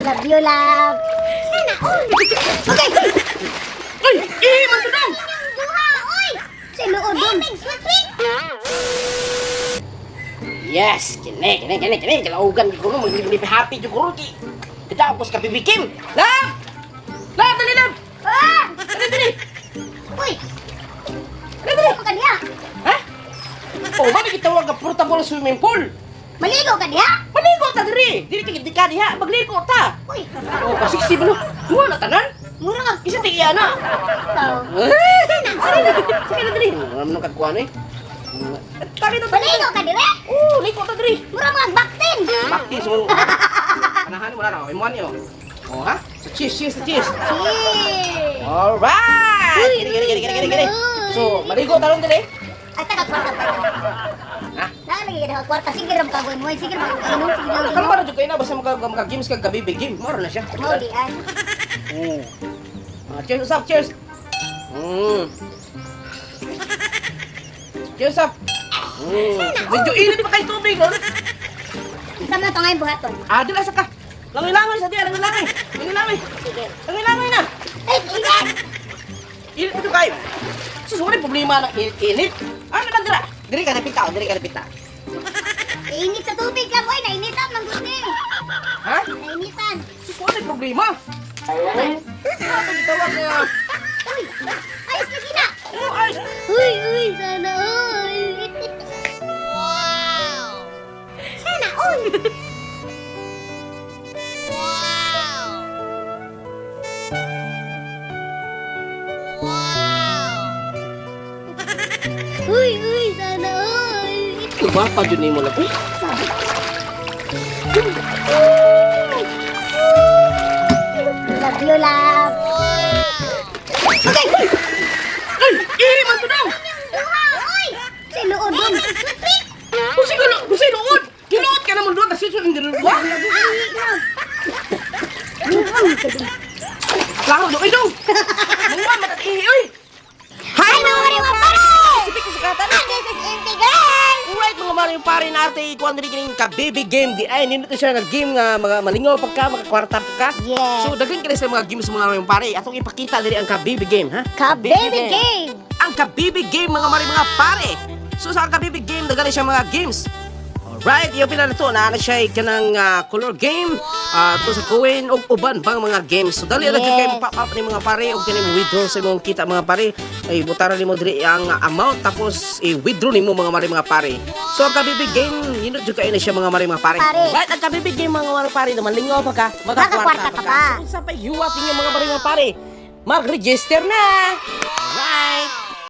Love you, love. Sana all. Okay. Uy! Ihiman ko daw! Duha, oy. Sa luodon. Yes! Kini. Kalaugan ko no. Mag-lipi happy ko rin. Katapos ka bibikim. Love! Love! Dali, love! Ah! Dali! Uy. Dali! Maligo ka diha. Ha? Oh, bakit kitawag ka portable swimming pool? Maligo ka diha. Maligo ta diri! Dili ka diha, magligo ta! Uy. Oh, kasiksi ba no? Duwa na tanan? Mura ka. Isa tigiya na! Ikaw. Sige na diri! Ano nang kagkuhan eh? Tari na Maligo ka diha. Oo, ligo ta diri! Mura mga baktin. Bakti so... Anahan mo na raw, imuan niyo. Oh ha? So cheers! Cheers. Alright! Gini. So, maligo talong diri? Ay, taga kwarta pa. Ha? Nalagay ka na kwarta. Sige ram ka buhay mo. Sige ram ka inom. Sige ram Kalau para juga ina basta mga-games kag gabi big game, maro na siya. Mau di ay. Oo. Cheers usap, cheers. Cheers up. Medyo init pa kay tubig, oh. Isam na to ngayon buhaton. Dila sa ka. Langoy-langoy sa diya, langoy-langoy. Sige. Langoy-langoy na. Ay, ingat. Init ito kayo. Susunod problema ng init. Ano na dira? Diri ka napita. Init sa tubig lang, boy. Nainitan ng gusto. Ha? Nainitan. Susunod problema. Ano gitawag na? Uy, ayos na sina. Oh, ay. Uy, sana all. Wow. Sana all. Uy, sana all. Kumapa dyan mo lang. Uy. Love you, love. Okay. Ay! Ihiman ko daw! Duha, oy. Sa luodon. Kung sinuod! Kinuod ka naman doon kasi sunod din rin. Wah! Klaro doon! Ay doon! Mga matatihi! Uy! Hi, mga Mario Pare! Sipik ko sa katan! This is Inti Girl! Alright mga Mario Pare na arte ikuan din kining ka-baby game di ay nindot siya nga game nga mga malingaw pa ka, makakwarta pa ka. Yes. So daghan kini sa mga games mga Mario Pare. Atong ipakita diri ang ka-baby game ha. Ka-baby game! Ang ka-baby game mga Mario mga pare. So sa ka-baby game daghan siya mga games. Alright, yung pila na to, naana siya kanang color game, to sa coin, o uban pang mga games. So, dali na kayo pop-up ni mga pare, o kini withdraw sa mong kita mga pare, ay butaran ni mo diri ang amount, tapos i-withdraw ni mo mga pare. So, ang kabibig game, yun juga ina siya mga pare. Right, ang kabibig game mga pare, naman lingaw pa ka, Makakwarta ka pa. So, sa pa hiwat ninyo mga pare, mag-register na!